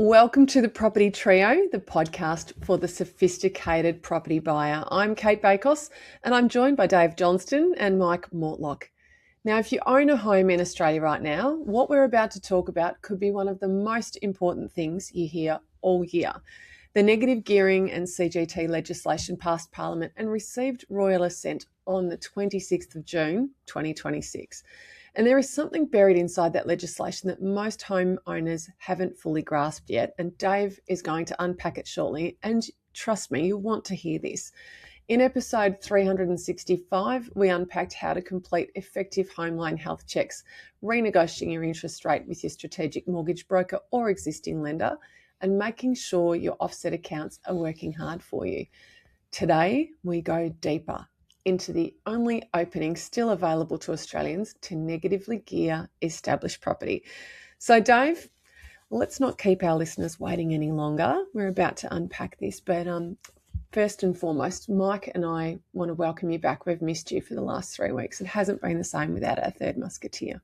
Welcome to the Property Trio, the podcast for the sophisticated property buyer. I'm Cate and I'm joined by Dave Johnston and Mike Mortlock. Now, if you own a home in Australia right now, what we're about to talk about could be one of the most important things you hear all year. The negative gearing and CGT legislation passed Parliament and received royal assent on the 26th of June, 2026. And there is something buried inside that legislation that most homeowners haven't fully grasped yet. And Dave is going to unpack it shortly. And trust me, you want to hear this. In episode 365, we unpacked how to complete effective home loan health checks, renegotiating your interest rate with your strategic mortgage broker or existing lender, and making sure your offset accounts are working hard for you. Today, we go deeper into the only opening still available to Australians to negatively gear established property. So Dave, let's not keep our listeners waiting any longer. We're about to unpack this, but first and foremost, Mike and I want to welcome you back. We've missed you for the last 3 weeks. It hasn't been the same without our third musketeer.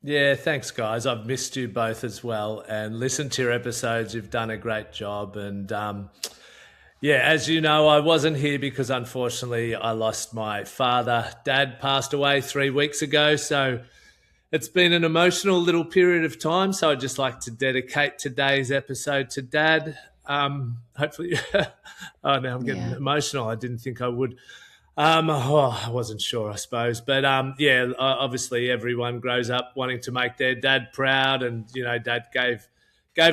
Yeah, thanks guys. I've missed you both as well and listened to your episodes. You've done a great job and yeah, as you know, I wasn't here because unfortunately I lost my father. Dad passed away 3 weeks ago, so it's been an emotional little period of time. So I'd just like to dedicate today's episode to Dad. Hopefully, oh, now I'm getting emotional. I didn't think I would. I wasn't sure, I suppose. But yeah, obviously everyone grows up wanting to make their dad proud, and you know, Dad gave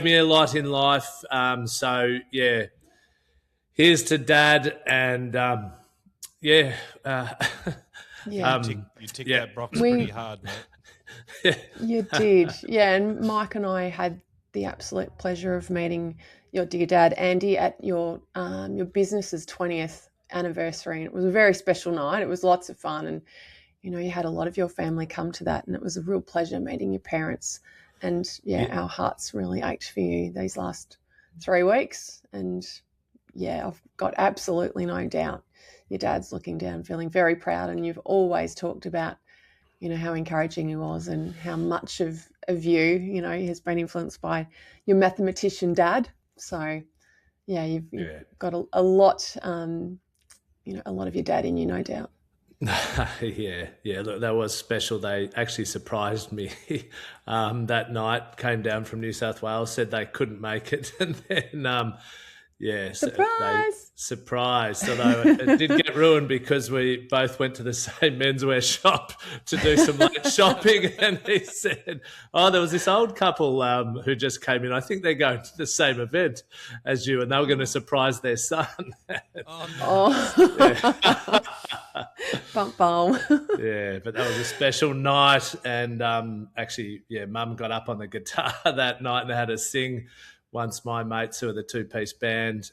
me a lot in life. So yeah. Here's to Dad, and you ticked that box pretty hard, mate. You did, yeah. And Mike and I had the absolute pleasure of meeting your dear dad, Andy, at your business's 20th anniversary. And it was a very special night. It was lots of fun, and you know, you had a lot of your family come to that, and it was a real pleasure meeting your parents. And our hearts really ached for you these last 3 weeks, and yeah, I've got absolutely no doubt your dad's looking down, feeling very proud, and you've always talked about, you know, how encouraging he was and how much of you, you know, has been influenced by your mathematician dad. So, yeah, you've got a lot, you know, a lot of your dad in you, no doubt. Yeah. Look, that was special. They actually surprised me that night. Came down from New South Wales, said they couldn't make it, and then. Yeah, surprise. Although it did get ruined because we both went to the same menswear shop to do some late shopping, and he said, "Oh, there was this old couple who just came in. I think they're going to the same event as you, and they were going to surprise their son." Bum bum. Yeah, but that was a special night, and actually, Mum got up on the guitar that night and had to sing. Once my mates, who are the two-piece band,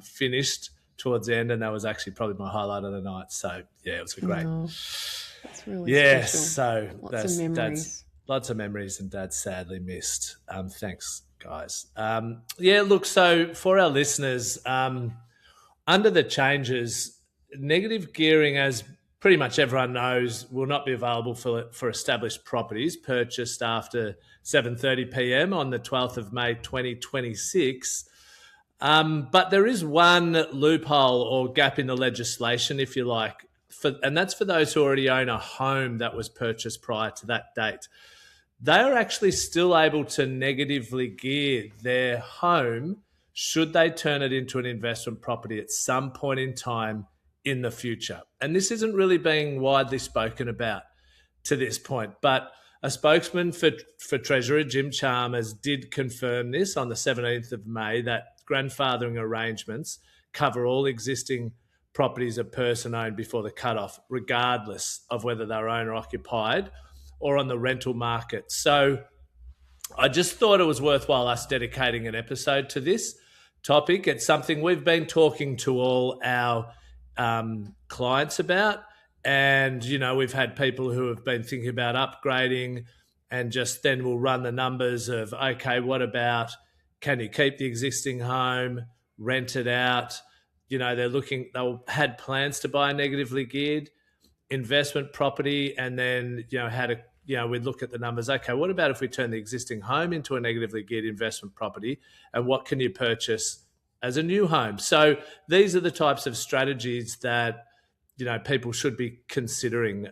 finished towards the end, and that was actually probably my highlight of the night. So, yeah, it was great. Oh, that's really special. So lots of memories. Lots of memories, and Dad's sadly missed. Thanks, guys. Look, so for our listeners, under the changes, negative gearing, as pretty much everyone knows, will not be available for established properties purchased after 7:30 p.m. on the 12th of May 2026. But there is one loophole or gap in the legislation, if you like, and that's for those who already own a home that was purchased prior to that date. They are actually still able to negatively gear their home should they turn it into an investment property at some point in time in the future. And this isn't really being widely spoken about to this point, but a spokesman for Treasurer Jim Chalmers did confirm this on the 17th of May, that grandfathering arrangements cover all existing properties a person owned before the cutoff, regardless of whether they're owner-occupied or on the rental market. So I just thought it was worthwhile us dedicating an episode to this topic. It's something we've been talking to all our clients about, and you know, we've had people who have been thinking about upgrading, and just then we'll run the numbers of, okay, what about, can you keep the existing home, rent it out? You know, they'll had plans to buy a negatively geared investment property, and then, you know, how to we'd look at the numbers. Okay, what about if we turn the existing home into a negatively geared investment property, and what can you purchase as a new home? So these are the types of strategies that people should be considering.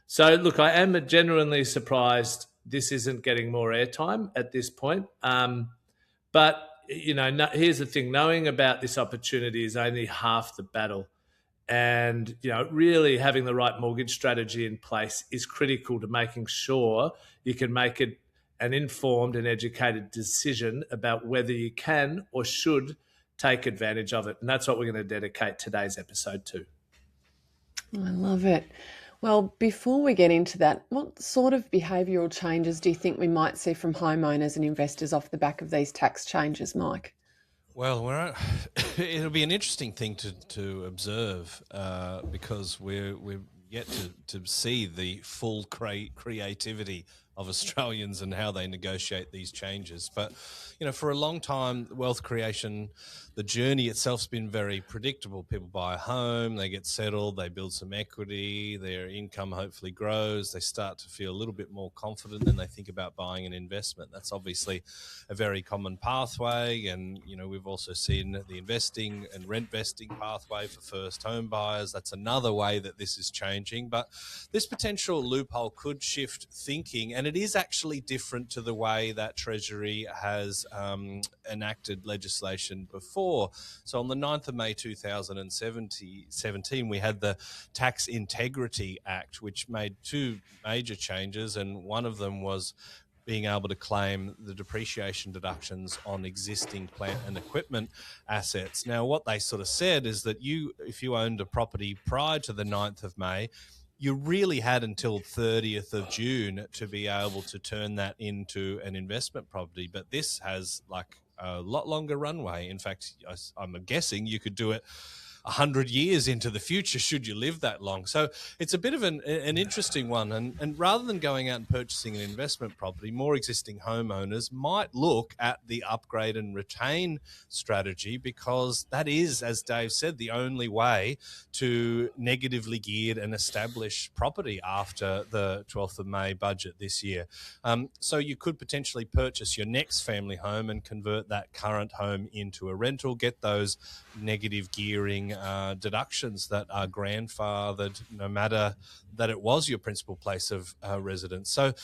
So look, I am genuinely surprised this isn't getting more airtime at this point. But here's the thing: knowing about this opportunity is only half the battle. And really having the right mortgage strategy in place is critical to making sure you can make an informed and educated decision about whether you can or should take advantage of it. And that's what we're going to dedicate today's episode to. I love it. Well, before we get into that, what sort of behavioural changes do you think we might see from homeowners and investors off the back of these tax changes, Mike? Well, it'll be an interesting thing to observe because we're yet to see the full creativity of Australians and how they negotiate these changes. But, for a long time, wealth creation, the journey itself's been very predictable. People buy a home, they get settled, they build some equity, their income hopefully grows, they start to feel a little bit more confident, and they think about buying an investment. That's obviously a very common pathway. And, we've also seen the investing and rentvesting pathway for first home buyers. That's another way that this is changing. But this potential loophole could shift thinking, and it is actually different to the way that Treasury has enacted legislation before. So on the 9th of May 2017, we had the Tax Integrity Act, which made two major changes, and one of them was being able to claim the depreciation deductions on existing plant and equipment assets. Now, what they sort of said is that if you owned a property prior to the 9th of May, you really had until 30th of June to be able to turn that into an investment property. But this has a lot longer runway. In fact, I'm guessing you could do it 100 years into the future should you live that long. So it's a bit of an interesting one. And rather than going out and purchasing an investment property, more existing homeowners might look at the upgrade and retain strategy, because that is, as Dave said, the only way to negatively geared and establish property after the 12th of May budget this year. So you could potentially purchase your next family home and convert that current home into a rental, get those negative gearing deductions that are grandfathered, no matter that it was your principal place of residence. So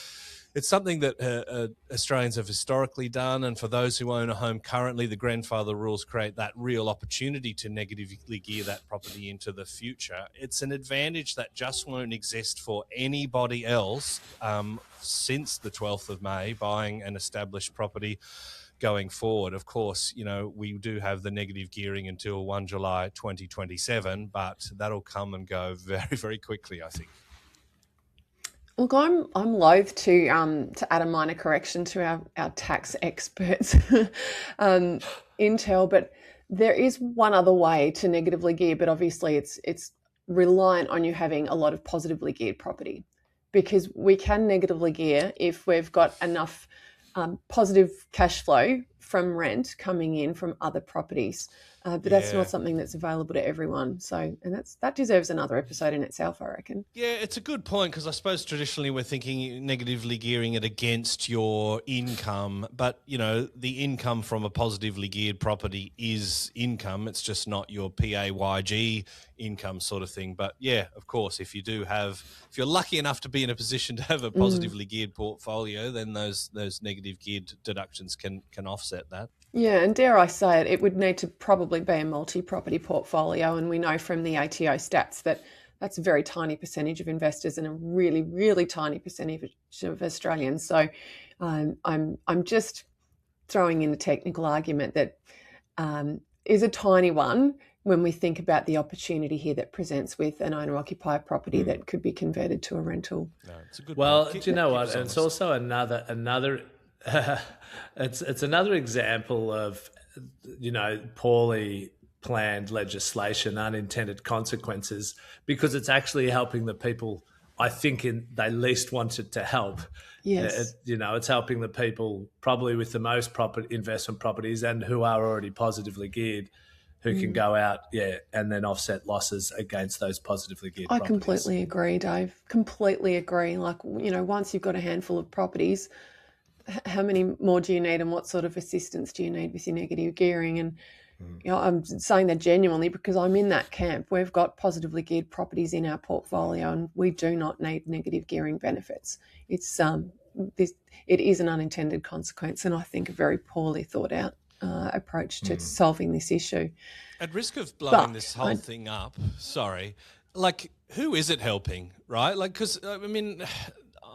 it's something that Australians have historically done. And for those who own a home currently, the grandfather rules create that real opportunity to negatively gear that property into the future. It's an advantage that just won't exist for anybody else since the 12th of May buying an established property going forward. Of course, we do have the negative gearing until 1 July 2027, but that'll come and go very, very quickly, I think. Look, I'm loath to add a minor correction to our tax experts intel, but there is one other way to negatively gear, but obviously it's reliant on you having a lot of positively geared property, because we can negatively gear if we've got enough positive cash flow from rent coming in from other properties. But that's not something that's available to everyone. So, and that deserves another episode in itself, I reckon. Yeah, it's a good point, because I suppose traditionally we're thinking negatively gearing it against your income, but the income from a positively geared property is income. It's just not your PAYG income sort of thing. But yeah, of course, if you're lucky enough to be in a position to have a positively geared portfolio, then those negative geared deductions can offset that. Yeah, and dare I say it would need to probably be a multi-property portfolio, and we know from the ATO stats that that's a very tiny percentage of investors and a really, really tiny percentage of Australians. So I'm just throwing in a technical argument that is a tiny one when we think about the opportunity here that presents with an owner-occupied property that could be converted to a rental. No, it's a good well, point. Do you know what? And it's also another it's another example of poorly planned legislation, unintended consequences, because it's actually helping the people I think they least wanted to help. Yes. It's helping the people probably with the most investment properties and who are already positively geared, who can go out, and then offset losses against those positively geared properties. Completely agree, Dave. Completely agree. Like, once you've got a handful of properties, how many more do you need, and what sort of assistance do you need with your negative gearing? And I'm saying that genuinely because I'm in that camp. We've got positively geared properties in our portfolio, and we do not need negative gearing benefits. It's it is an unintended consequence, and I think a very poorly thought out approach to solving this issue. At risk of blowing this whole thing up, sorry, like, who is it helping, right? Like, because I mean,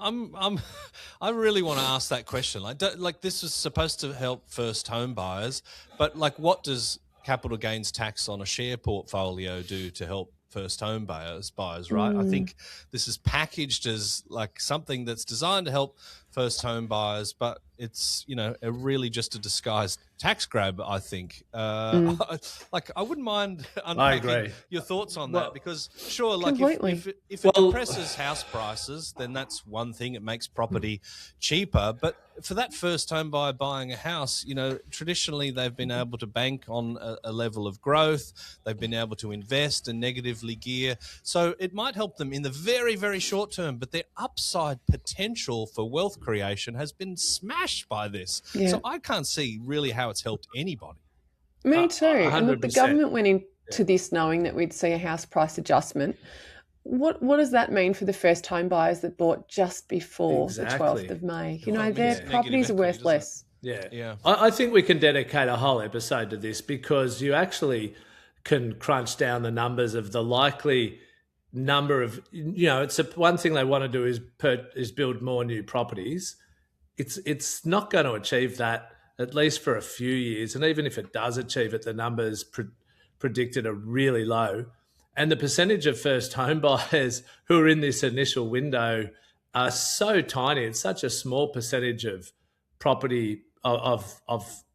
I really want to ask that question. Like this was supposed to help first home buyers, but like, what does capital gains tax on a share portfolio do to help first home buyers, right? I think this is packaged as like something that's designed to help first home buyers, but it's, really just a disguised tax grab, I think. Like, I wouldn't mind unpacking your thoughts on that, because sure, like if it depresses house prices, then that's one thing. It makes property cheaper. But for that first home buyer buying a house, traditionally they've been able to bank on a level of growth. They've been able to invest and negatively gear. So it might help them in the very, very short term, but their upside potential for wealth creation has been smashed by this. So I can't see really how it's helped anybody. Me too. 100%. And look, the government went into this knowing that we'd see a house price adjustment. What does that mean for the first home buyers that bought just before the 12th of May? Their properties are worth less. Yeah. I think we can dedicate a whole episode to this, because you actually can crunch down the numbers of the likely number of, it's one thing they want to do is build more new properties. It's not going to achieve that, at least for a few years. And even if it does achieve it, the numbers predicted are really low. And the percentage of first home buyers who are in this initial window are so tiny. It's such a small percentage of property of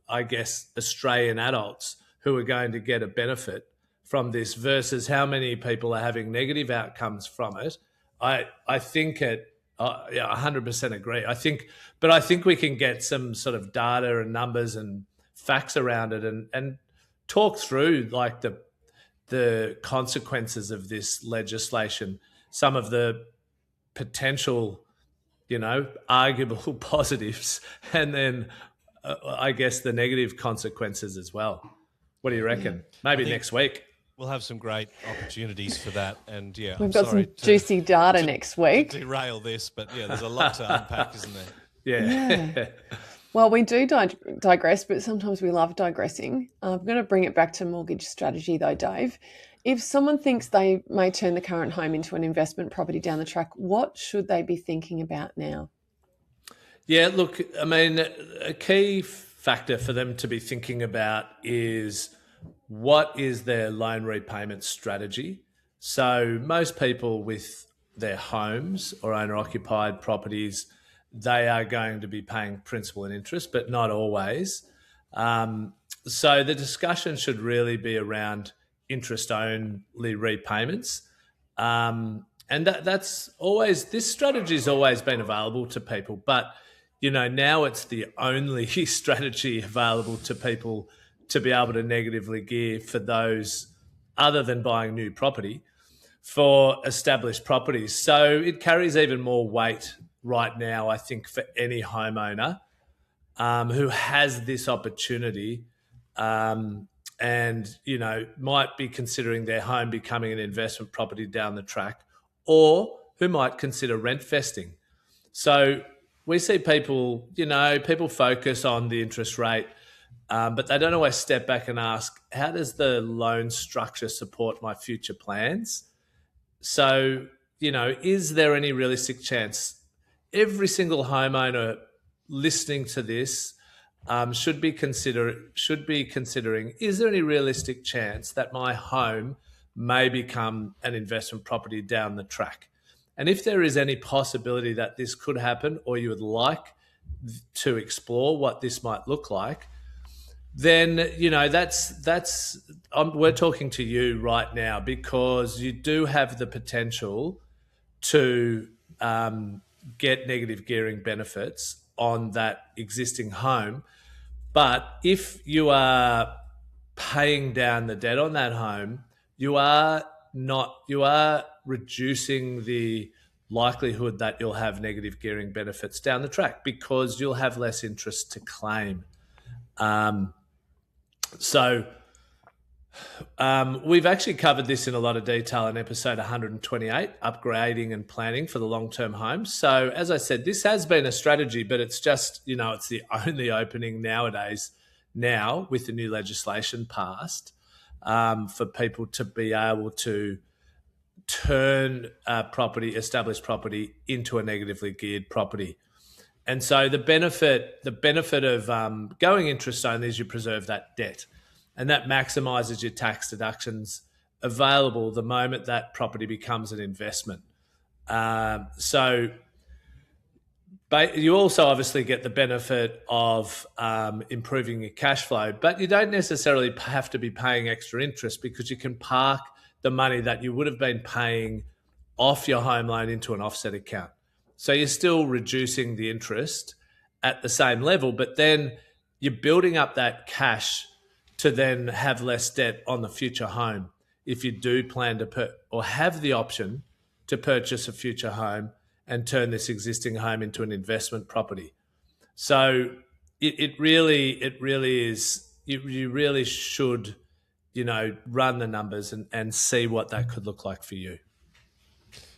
I guess, Australian adults who are going to get a benefit from this versus how many people are having negative outcomes from it. I think 100% agree. I think we can get some sort of data and numbers and facts around it and talk through like the consequences of this legislation, some of the potential, arguable positives, and then I guess the negative consequences as well. What do you reckon? Maybe next week. We'll have some great opportunities for that. And we've got some juicy data next week. To derail this, but there's a lot to unpack, isn't there? Yeah. Well, we do digress, but sometimes we love digressing. I'm going to bring it back to mortgage strategy though, Dave. If someone thinks they may turn the current home into an investment property down the track, what should they be thinking about now? Yeah, look, I mean, a key factor for them to be thinking about is what is their loan repayment strategy. So most people with their homes or owner-occupied properties, they are going to be paying principal and interest, but not always. So the discussion should really be around interest-only repayments. And that's always, this strategy has always been available to people, but now it's the only strategy available to people to be able to negatively gear for those other than buying new property for established properties. So it carries even more weight right now, I think, for any homeowner who has this opportunity and, might be considering their home becoming an investment property down the track, or who might consider rentvesting. So we see people, people focus on the interest rate, but they don't always step back and ask, how does the loan structure support my future plans? So, is there any realistic chance? Every single homeowner listening to this should be considering, is there any realistic chance that my home may become an investment property down the track? And if there is any possibility that this could happen, or you would like to explore what this might look like, then, we're talking to you right now, because you do have the potential to get negative gearing benefits on that existing home. But if you are paying down the debt on that home, you are reducing the likelihood that you'll have negative gearing benefits down the track because you'll have less interest to claim. We've actually covered this in a lot of detail in episode 128, upgrading and planning for the long-term home. So as I said, this has been a strategy, but it's just, it's the only opening nowadays now with the new legislation passed for people to be able to turn established property into a negatively geared property. And so the benefit of going interest only is you preserve that debt, and that maximises your tax deductions available the moment that property becomes an investment. So you also obviously get the benefit of improving your cash flow, but you don't necessarily have to be paying extra interest because you can park the money that you would have been paying off your home loan into an offset account. So you're still reducing the interest at the same level, but then you're building up that cash to then have less debt on the future home if you do plan to or have the option to purchase a future home and turn this existing home into an investment property. So it really is. You really should, run the numbers and see what that could look like for you.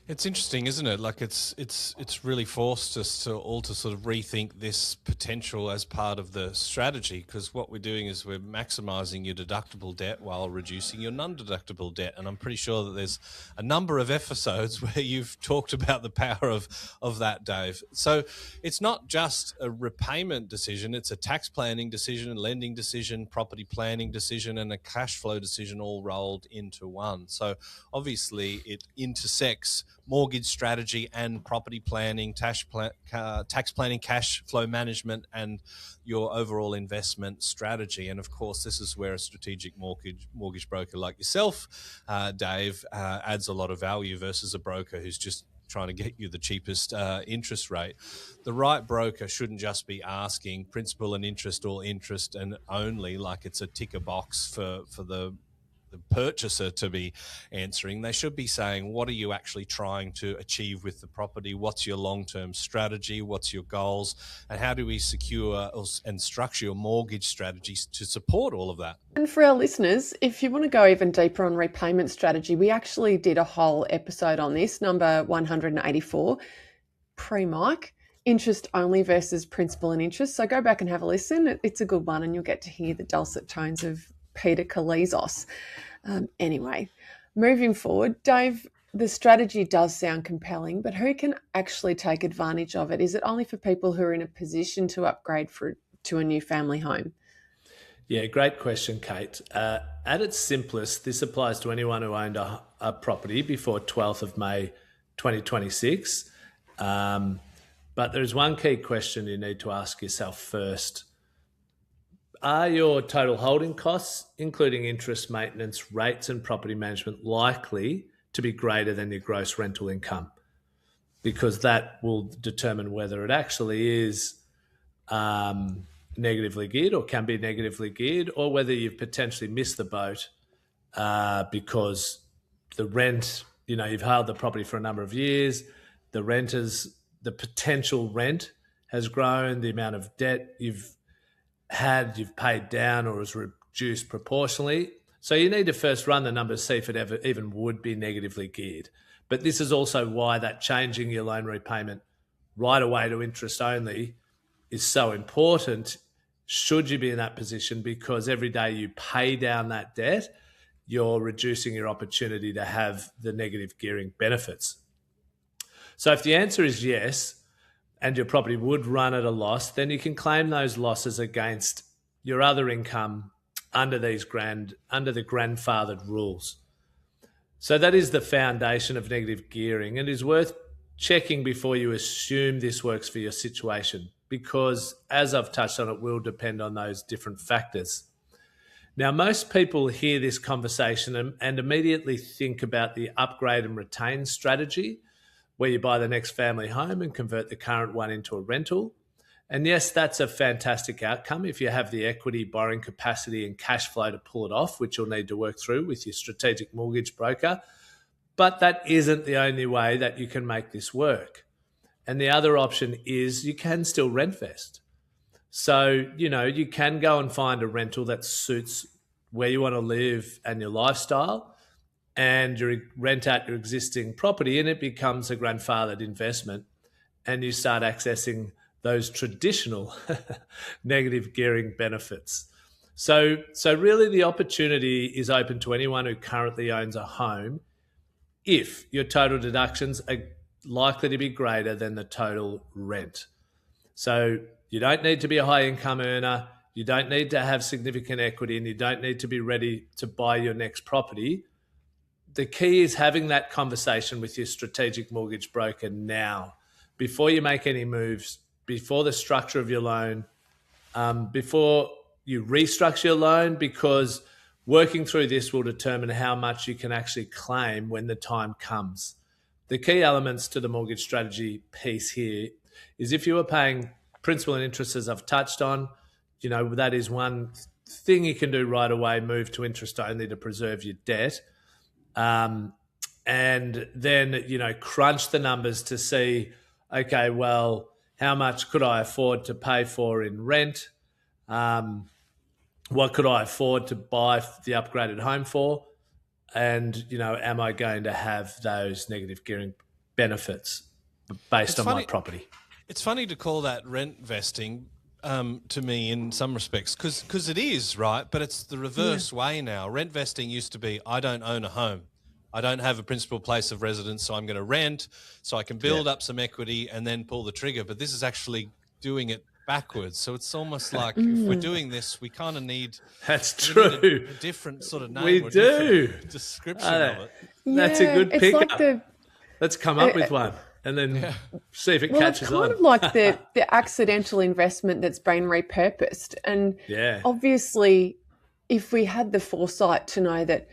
It's interesting, isn't it? Like it's really forced us to all to sort of rethink this potential as part of the strategy, because what we're doing is we're maximizing your deductible debt while reducing your non-deductible debt. And I'm pretty sure that there's a number of episodes where you've talked about the power of that, Dave. So it's not just a repayment decision, it's a tax planning decision, a lending decision, property planning decision, and a cash flow decision all rolled into one. So obviously it intersects mortgage strategy and property planning, tax planning, cash flow management, and your overall investment strategy. And of course, this is where a strategic mortgage broker like yourself, Dave, adds a lot of value versus a broker who's just trying to get you the cheapest interest rate. The right broker shouldn't just be asking principal and interest or interest and only, like it's a ticker box for the purchaser to be answering. They should be saying, what are you actually trying to achieve with the property? What's your long-term strategy? What's your goals? And how do we secure and structure your mortgage strategies to support all of that? And for our listeners, if you want to go even deeper on repayment strategy, we actually did a whole episode on this, number 184, pre-Mike, interest only versus principal and interest. So go back and have a listen. It's a good one, and you'll get to hear the dulcet tones of Peter Kalizos. Anyway, moving forward, Dave, the strategy does sound compelling, but who can actually take advantage of it? Is it only for people who are in a position to upgrade to a new family home? Yeah, great question, Cate. At its simplest, this applies to anyone who owned a property before 12th of May 2026. But there's one key question you need to ask yourself first. Are your total holding costs, including interest, maintenance, rates and property management, likely to be greater than your gross rental income? Because that will determine whether it actually is negatively geared or can be negatively geared, or whether you've potentially missed the boat because the rent, you've held the property for a number of years, the potential rent has grown, the amount of debt you've paid down or is reduced proportionally. So you need to first run the numbers, see if it ever even would be negatively geared. But this is also why that changing your loan repayment right away to interest only is so important should you be in that position, because every day you pay down that debt, you're reducing your opportunity to have the negative gearing benefits. So if the answer is yes, and your property would run at a loss, then you can claim those losses against your other income under the grandfathered rules. So that is the foundation of negative gearing, and it is worth checking before you assume this works for your situation, because as I've touched on, it will depend on those different factors. Now, most people hear this conversation and immediately think about the upgrade and retain strategy, where you buy the next family home and convert the current one into a rental. And yes, that's a fantastic outcome if you have the equity, borrowing capacity and cash flow to pull it off, which you'll need to work through with your strategic mortgage broker. But that isn't the only way that you can make this work. And the other option is you can still rentvest. So, you can go and find a rental that suits where you want to live and your lifestyle, and you rent out your existing property and it becomes a grandfathered investment, and you start accessing those traditional negative gearing benefits. So really the opportunity is open to anyone who currently owns a home if your total deductions are likely to be greater than the total rent. So you don't need to be a high income earner, you don't need to have significant equity, and you don't need to be ready to buy your next property. The key is having that conversation with your strategic mortgage broker now, before you make any moves, before the structure of your loan, before you restructure your loan, because working through this will determine how much you can actually claim when the time comes. The key elements to the mortgage strategy piece here is if you are paying principal and interest, as I've touched on, that is one thing you can do right away, move to interest only to preserve your debt. And then, crunch the numbers to see, okay, well, how much could I afford to pay for in rent? What could I afford to buy the upgraded home for? And, am I going to have those negative gearing benefits based on my property? It's funny to call that rent vesting to me in some respects, because it is, right? But it's the reverse way now. Rent vesting used to be, I don't own a home. I don't have a principal place of residence, so I'm going to rent so I can build up some equity and then pull the trigger. But this is actually doing it backwards. So it's almost like if we're doing this, we kind of need... That's true. Need a different sort of name. We or do. Description of it. That's a good pickup. Like Let's come up with one and then see if it catches on. It's kind of like the accidental investment that's been repurposed. And obviously, if we had the foresight to know that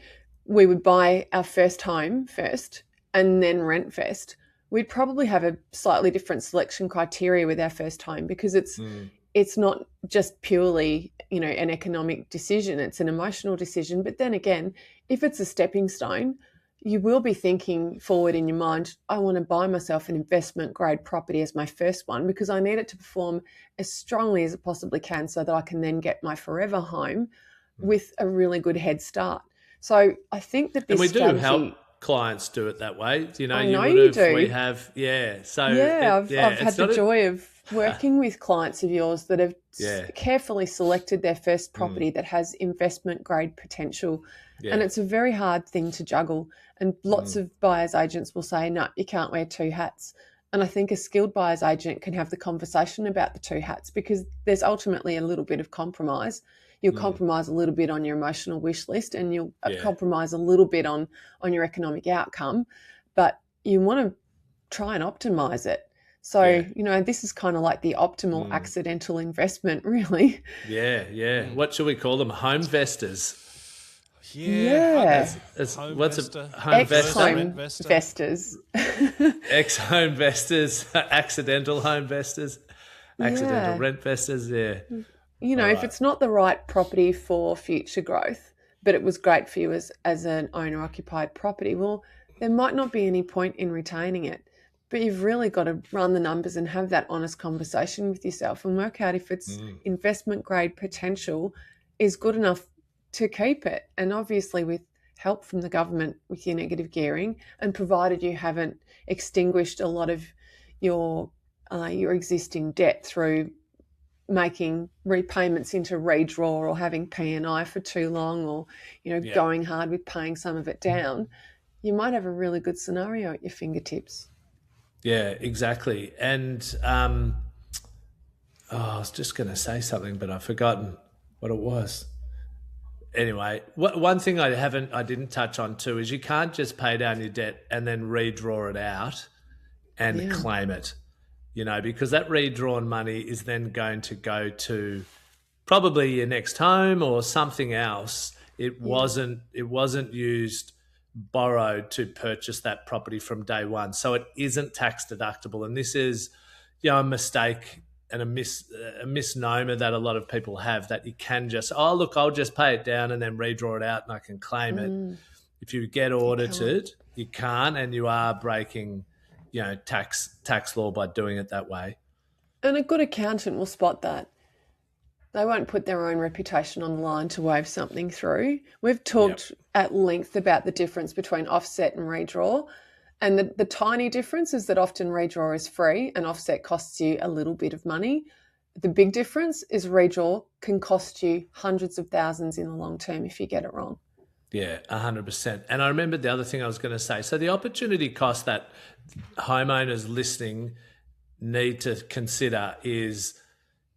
we would buy our first home first and then rentvest, we'd probably have a slightly different selection criteria with our first home, because it's not just purely, an economic decision, it's an emotional decision. But then again, if it's a stepping stone, you will be thinking forward in your mind, I want to buy myself an investment grade property as my first one, because I need it to perform as strongly as it possibly can so that I can then get my forever home with a really good head start. So I think that this strategy... And we do help clients do it that way. I know you do. We have, So I've had the joy of working with clients of yours that have carefully selected their first property that has investment grade potential. And it's a very hard thing to juggle. And lots of buyer's agents will say, no, you can't wear two hats. And I think a skilled buyer's agent can have the conversation about the two hats, because there's ultimately a little bit of compromise. You'll compromise a little bit on your emotional wish list, and you'll compromise a little bit on your economic outcome, but you want to try and optimize it. So, this is kind of like the optimal accidental investment, really. Yeah. What should we call them? Home vesters. What's a home Ex-home vesters? Ex-home vesters, accidental home vesters, accidental rent vesters, if it's not the right property for future growth, but it was great for you as an owner-occupied property, well, there might not be any point in retaining it. But you've really got to run the numbers and have that honest conversation with yourself and work out if its investment grade potential is good enough to keep it. And obviously with help from the government with your negative gearing, and provided you haven't extinguished a lot of your existing debt through making repayments into redraw or having P&I for too long, or going hard with paying some of it down, you might have a really good scenario at your fingertips. Yeah, exactly. And I was just going to say something, but I've forgotten what it was. Anyway, one thing I didn't touch on too is you can't just pay down your debt and then redraw it out and claim it. Because that redrawn money is then going to go to probably your next home or something else. It wasn't borrowed to purchase that property from day one. So it isn't tax deductible. And this is, a mistake a misnomer that a lot of people have, that you can just, oh, look, I'll just pay it down and then redraw it out and I can claim it. If you get audited, you can't, and you are breaking, tax law by doing it that way. And a good accountant will spot that. They won't put their own reputation on the line to wave something through. We've talked at length about the difference between offset and redraw. And the tiny difference is that often redraw is free and offset costs you a little bit of money. The big difference is redraw can cost you hundreds of thousands in the long term if you get it wrong. Yeah, 100%. And I remembered the other thing I was going to say. So the opportunity cost that homeowners listening need to consider is,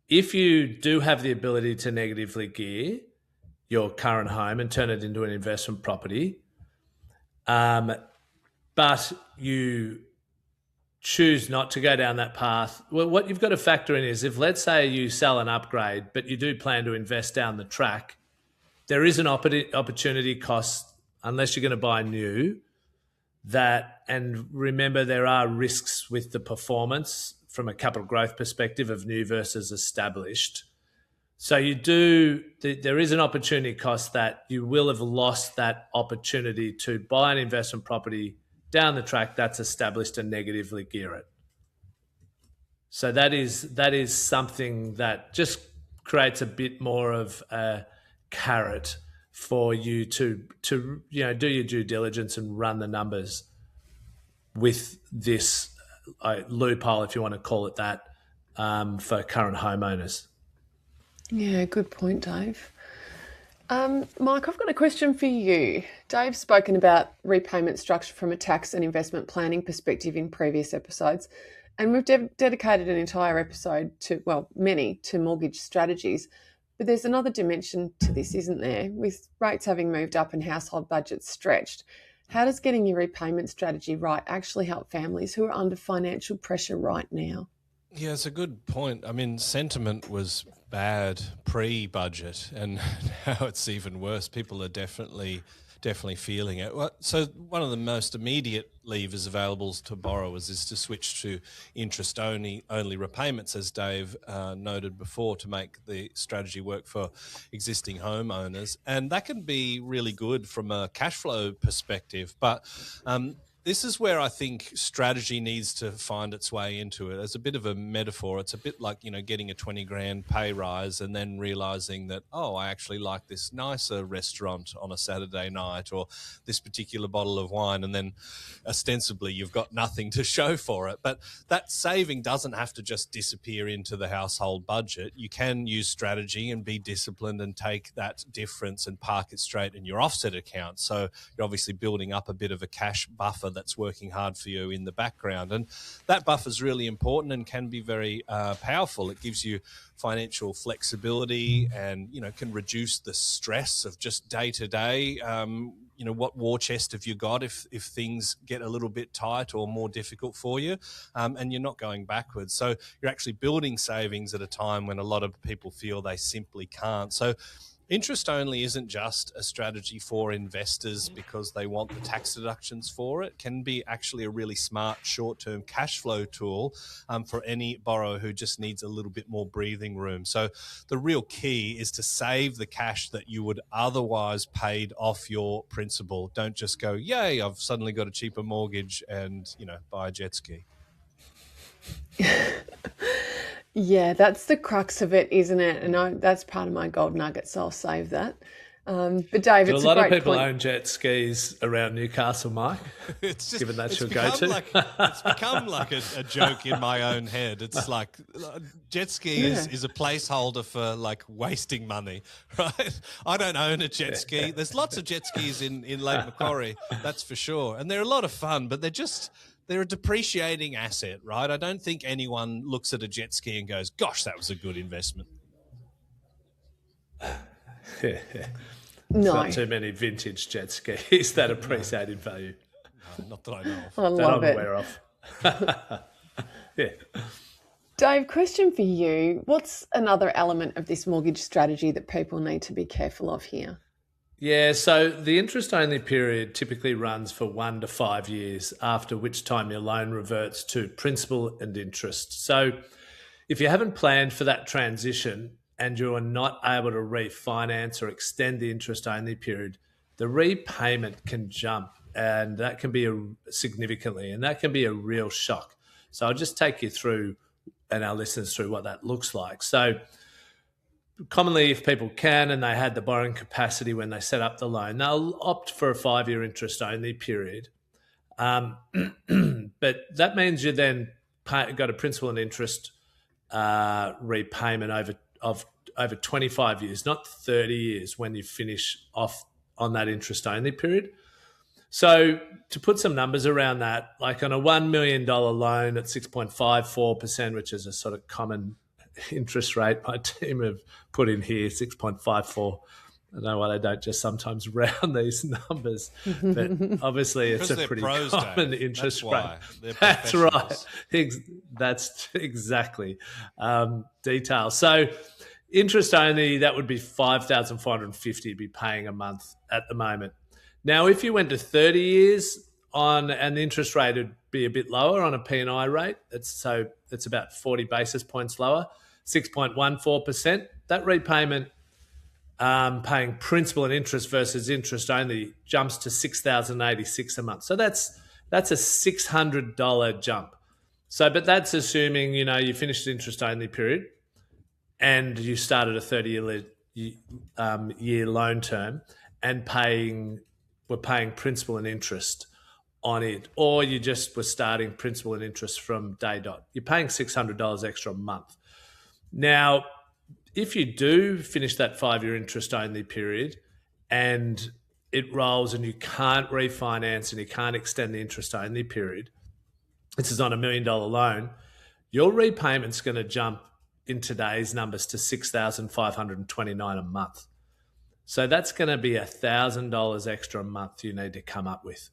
if you do have the ability to negatively gear your current home and turn it into an investment property, but you choose not to go down that path, well, what you've got to factor in is, if, let's say, you sell an upgrade, but you do plan to invest down the track, there is an opportunity cost, unless you're going to buy new, and remember, there are risks with the performance from a capital growth perspective of new versus established. So there is an opportunity cost that you will have lost that opportunity to buy an investment property down the track that's established and negatively gear it. So that is something that just creates a bit more of a carrot for you to do your due diligence and run the numbers with this loophole, if you want to call it that, for current homeowners. Yeah, good point, Dave. Mike, I've got a question for you. Dave's spoken about repayment structure from a tax and investment planning perspective in previous episodes, and we've dedicated an entire episode many to mortgage strategies. But there's another dimension to this, isn't there? With rates having moved up and household budgets stretched, how does getting your repayment strategy right actually help families who are under financial pressure right now? Yeah, it's a good point. I mean, sentiment was bad pre-budget, and now it's even worse. People are definitely feeling it. So one of the most immediate levers available to borrowers is to switch to interest-only repayments, as Dave noted before, to make the strategy work for existing homeowners. And that can be really good from a cash flow perspective. But this is where I think strategy needs to find its way into it. As a bit of a metaphor, it's a bit like, getting a 20 grand pay rise and then realizing that, I actually like this nicer restaurant on a Saturday night, or this particular bottle of wine, and then ostensibly you've got nothing to show for it. But that saving doesn't have to just disappear into the household budget. You can use strategy and be disciplined and take that difference and park it straight in your offset account. So you're obviously building up a bit of a cash buffer that's working hard for you in the background. And that buffer is really important and can be very powerful. It gives you financial flexibility and, can reduce the stress of just day to day. What war chest have you got if things get a little bit tight or more difficult for you, and you're not going backwards. So you're actually building savings at a time when a lot of people feel they simply can't. So interest only isn't just a strategy for investors because they want the tax deductions for it. It can be actually a really smart short-term cash flow tool for any borrower who just needs a little bit more breathing room. So the real key is to save the cash that you would otherwise paid off your principal. Don't just go, yay, I've suddenly got a cheaper mortgage and, buy a jet ski. Yeah, that's the crux of it, isn't it? And that's part of my gold nugget, so I'll save that. But Dave, it's a lot great of people point. own jet skis around Newcastle, Mike. It's just, given that's your go-to. It's become like a joke in my own head. It's like jet ski is a placeholder for like wasting money, right? I don't own a jet ski. There's lots of jet skis in Lake Macquarie, that's for sure, and they're a lot of fun, but they're a depreciating asset, right? I don't think anyone looks at a jet ski and goes, gosh, that was a good investment. No. Not too many vintage jet skis that appreciate in value. No, not that I know of. I love that I'm it. aware of. Yeah. Dave, question for you. What's another element of this mortgage strategy that people need to be careful of here? Yeah, so the interest-only period typically runs for 1 to 5 years, after which time your loan reverts to principal and interest. So if you haven't planned for that transition and you are not able to refinance or extend the interest only period, the repayment can jump, and that can be significantly, and that can be a real shock. So I'll just take you through, and our listeners through, what that looks like. So commonly, if people can and they had the borrowing capacity when they set up the loan, they'll opt for a 5-year interest only period. But that means you then got a principal and interest repayment over 25 years, not 30 years when you finish off on that interest only period. So to put some numbers around that, like on a $1 million loan at 6.54%, which is a sort of common interest rate my team have put in here, 6.54. I don't know why they don't just sometimes round these numbers, but obviously it's a pretty common interest rate. That's right. That's exactly detail. So interest only, that would be $5,450 be paying a month at the moment. Now, if you went to 30 years and the interest rate would be a bit lower on a P&I rate, it's about 40 basis points lower, 6.14%. That repayment, paying principal and interest versus interest only, jumps to $6,086 a month. So that's a $600 jump. So, but that's assuming, you finished the interest only period and you started a 30-year loan term and were paying principal and interest on it, or you just were starting principal and interest from day dot. You're paying $600 extra a month. Now, if you do finish that 5-year interest only period and it rolls and you can't refinance and you can't extend the interest only period, this is on $1 million loan, your repayment's going to jump in today's numbers to $6,529 a month. So that's going to be $1,000 extra a month you need to come up with.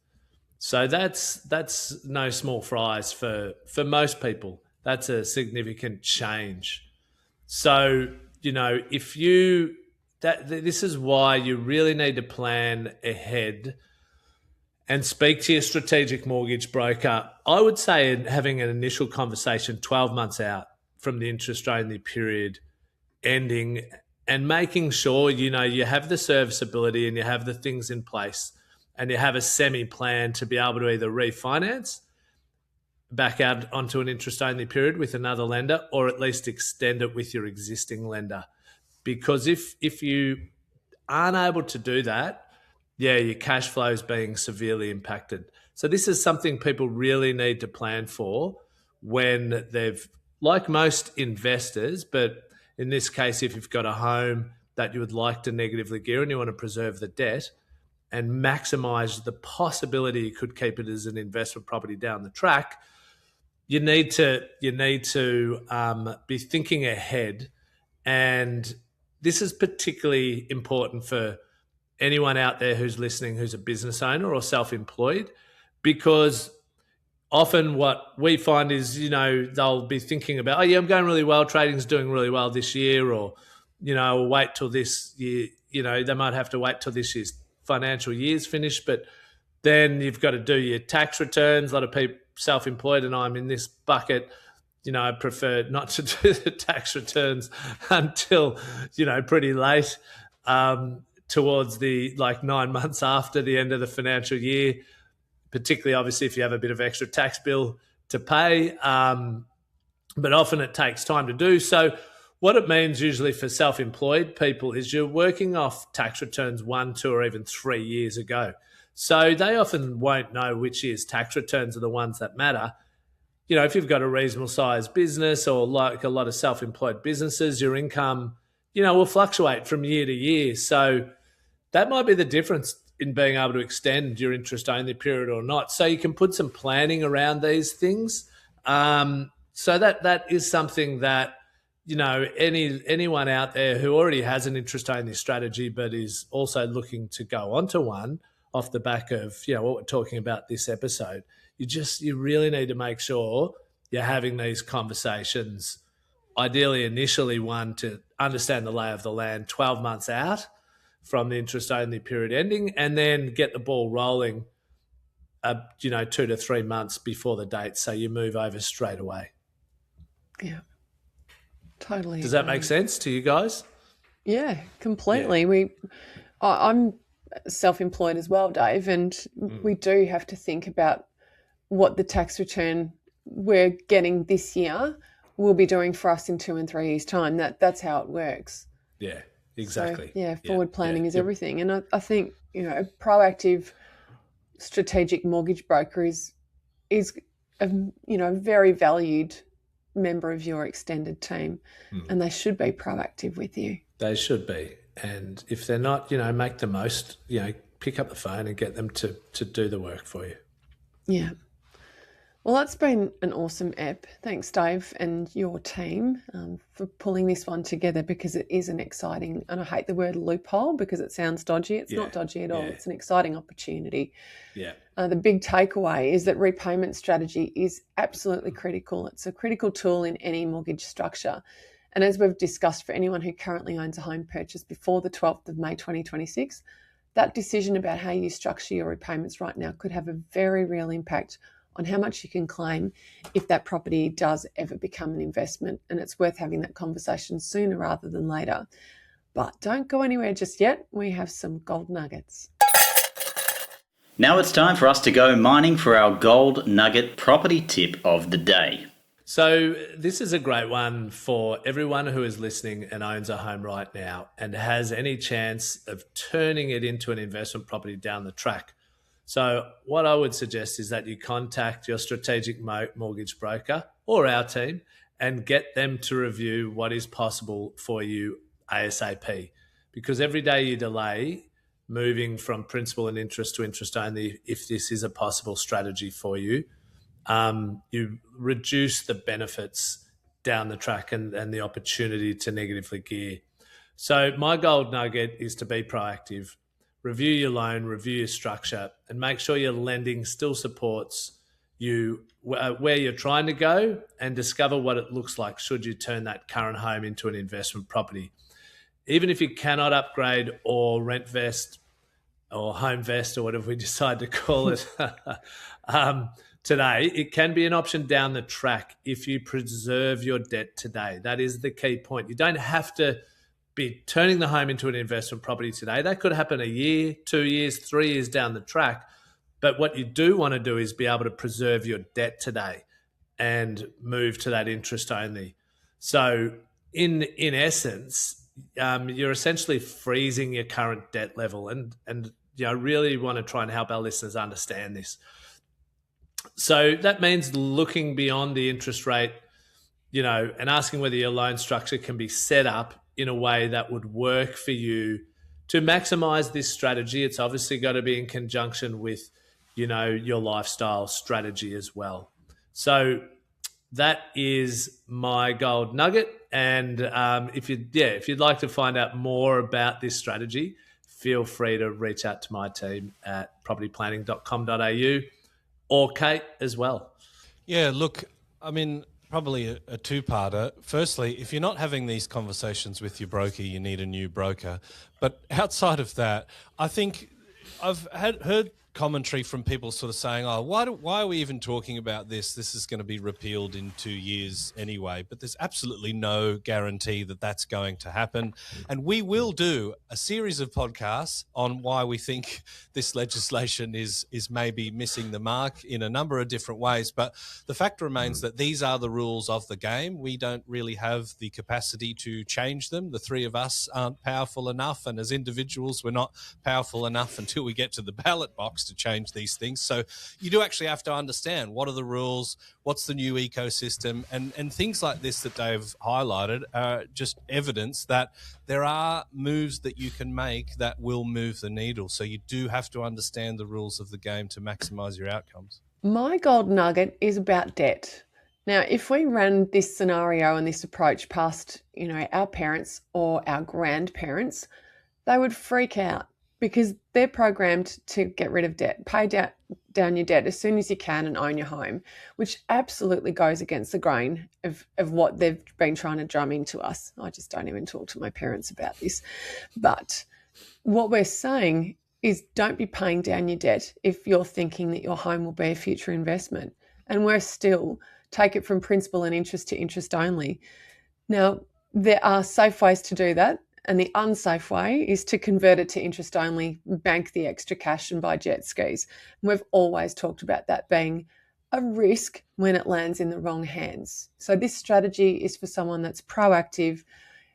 So that's no small fries for most people. That's a significant change. So, this is why you really need to plan ahead and speak to your strategic mortgage broker. I would say having an initial conversation 12 months out from the interest only period ending, and making sure, you have the serviceability and you have the things in place and you have a semi-plan to be able to either refinance back out onto an interest-only period with another lender, or at least extend it with your existing lender. Because if you aren't able to do that, your cash flow is being severely impacted. So this is something people really need to plan for when they've, like most investors, but in this case, if you've got a home that you would like to negatively gear and you want to preserve the debt and maximize the possibility you could keep it as an investment property down the track, you need to be thinking ahead. And this is particularly important for anyone out there who's listening who's a business owner or self-employed, because often what we find is, they'll be thinking about, I'm going really well, trading's doing really well this year, or, we'll wait till this year, they might have to wait till this year's financial year's finished, but then you've got to do your tax returns. A lot of people self-employed, and I'm in this bucket, I prefer not to do the tax returns until, pretty late, towards the 9 months after the end of the financial year, particularly obviously if you have a bit of extra tax bill to pay. But often it takes time to do. So what it means usually for self-employed people is you're working off tax returns 1, 2, or even 3 years ago. So they often won't know which year's tax returns are the ones that matter. If you've got a reasonable sized business, or like a lot of self-employed businesses, your income, will fluctuate from year to year. So that might be the difference in being able to extend your interest only period or not. So you can put some planning around these things. So that is something that, anyone out there who already has an interest only strategy but is also looking to go onto one off the back of, what we're talking about this episode, you really need to make sure you're having these conversations, ideally initially one to understand the lay of the land 12 months out from the interest only period ending, and then get the ball rolling, 2 to 3 months before the date, so you move over straight away. Yeah. Totally. Does that agree. make sense to you guys? Yeah, completely. I'm self-employed as well, Dave, and we do have to think about what the tax return we're getting this year will be doing for us in 2 and 3 years' time. That's how it works. Yeah, exactly. So, forward planning is everything. And I think, a proactive strategic mortgage broker is a very valued member of your extended team, and they should be proactive with you. They should be. And if they're not, make the most, pick up the phone and get them to do the work for you. Yeah. Well, that's been an awesome ep. Thanks, Dave, and your team for pulling this one together, because it is an exciting, and I hate the word loophole because it sounds dodgy. It's not dodgy at all. It's an exciting opportunity. Yeah. The big takeaway is that repayment strategy is absolutely critical. It's a critical tool in any mortgage structure. And as we've discussed, for anyone who currently owns a home purchase before the 12th of May 2026, that decision about how you structure your repayments right now could have a very real impact on how much you can claim if that property does ever become an investment. And it's worth having that conversation sooner rather than later. But don't go anywhere just yet. We have some gold nuggets. Now it's time for us to go mining for our gold nugget property tip of the day. So this is a great one for everyone who is listening and owns a home right now and has any chance of turning it into an investment property down the track. So what I would suggest is that you contact your strategic mortgage broker or our team and get them to review what is possible for you ASAP. Because every day you delay moving from principal and interest to interest only, if this is a possible strategy for you, you reduce the benefits down the track and the opportunity to negatively gear. So my gold nugget is to be proactive. Review your loan, review your structure, and make sure your lending still supports you where you're trying to go, and discover what it looks like should you turn that current home into an investment property. Even if you cannot upgrade or rent vest or home vest or whatever we decide to call it today, it can be an option down the track if you preserve your debt today. That is the key point. You don't have to be turning the home into an investment property today. That could happen a year, 2 years, 3 years down the track. But what you do want to do is be able to preserve your debt today and move to that interest only. So in essence, you're essentially freezing your current debt level, and really want to try and help our listeners understand this. So that means looking beyond the interest rate, and asking whether your loan structure can be set up in a way that would work for you to maximize this strategy. It's obviously got to be in conjunction with, your lifestyle strategy as well. So that is my gold nugget. And if you'd like to find out more about this strategy, feel free to reach out to my team at propertyplanning.com.au or Cate as well. Yeah, look, I mean, probably a two-parter. Firstly, if you're not having these conversations with your broker, you need a new broker. But outside of that, I think I've heard commentary from people sort of saying, why are we even talking about this? This is going to be repealed in 2 years anyway. But there's absolutely no guarantee that that's going to happen. And we will do a series of podcasts on why we think this legislation is maybe missing the mark in a number of different ways. But the fact remains that these are the rules of the game. We don't really have the capacity to change them. The three of us aren't powerful enough. And as individuals, we're not powerful enough until we get to the ballot box to change these things. So you do actually have to understand what are the rules, what's the new ecosystem, and things like this that Dave highlighted are just evidence that there are moves that you can make that will move the needle. So you do have to understand the rules of the game to maximize your outcomes. My gold nugget is about debt. Now, if we ran this scenario and this approach past, our parents or our grandparents, they would freak out, because they're programmed to get rid of debt, pay down your debt as soon as you can and own your home, which absolutely goes against the grain of what they've been trying to drum into us. I just don't even talk to my parents about this. But what we're saying is, don't be paying down your debt if you're thinking that your home will be a future investment. And we're still take it from principal and interest to interest only. Now, there are safe ways to do that. And the unsafe way is to convert it to interest only, bank the extra cash and buy jet skis. And we've always talked about that being a risk when it lands in the wrong hands. So this strategy is for someone that's proactive,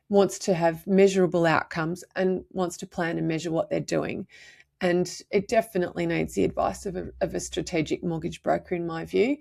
wants to have measurable outcomes, and wants to plan and measure what they're doing. And it definitely needs the advice of a strategic mortgage broker, in my view.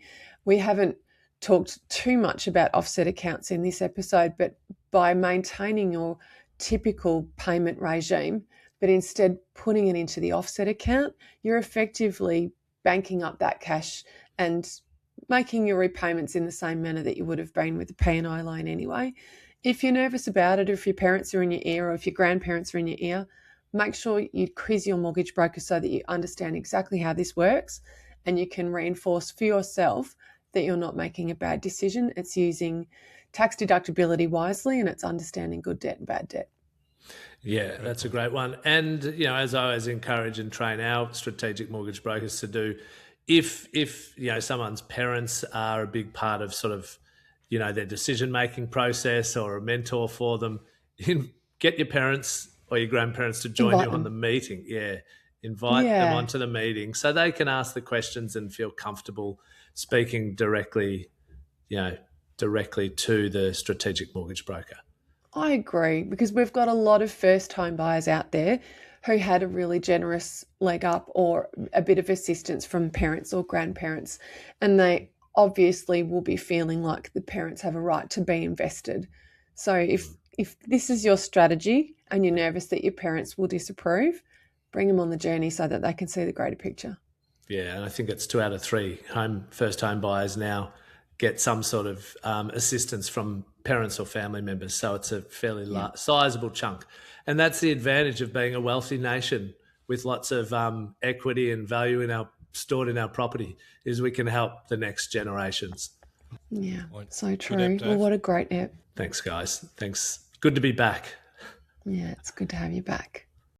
We haven't talked too much about offset accounts in this episode, but by maintaining your typical payment regime, but instead putting it into the offset account, you're effectively banking up that cash and making your repayments in the same manner that you would have been with a P&I loan anyway. If you're nervous about it, or if your parents are in your ear, or if your grandparents are in your ear, make sure you quiz your mortgage broker so that you understand exactly how this works, and you can reinforce for yourself that you're not making a bad decision. It's using tax deductibility wisely, and it's understanding good debt and bad debt. Yeah, that's a great one. And, as I always encourage and train our strategic mortgage brokers to do, if someone's parents are a big part of sort of, their decision-making process, or a mentor for them, get your parents or your grandparents to join you on the meeting. Yeah, invite them onto the meeting so they can ask the questions and feel comfortable speaking directly to the strategic mortgage broker. I agree, because we've got a lot of first-time buyers out there who had a really generous leg up or a bit of assistance from parents or grandparents, and they obviously will be feeling like the parents have a right to be invested. So if this is your strategy and you're nervous that your parents will disapprove, bring them on the journey so that they can see the greater picture. Yeah, and I think it's 2 out of 3 first home buyers now get some sort of assistance from parents or family members. So it's a fairly sizable chunk. And that's the advantage of being a wealthy nation with lots of equity and value stored in our property, is we can help the next generations. Yeah, so true. Well, what a great app. Thanks, guys. Thanks. Good to be back. Yeah, it's good to have you back.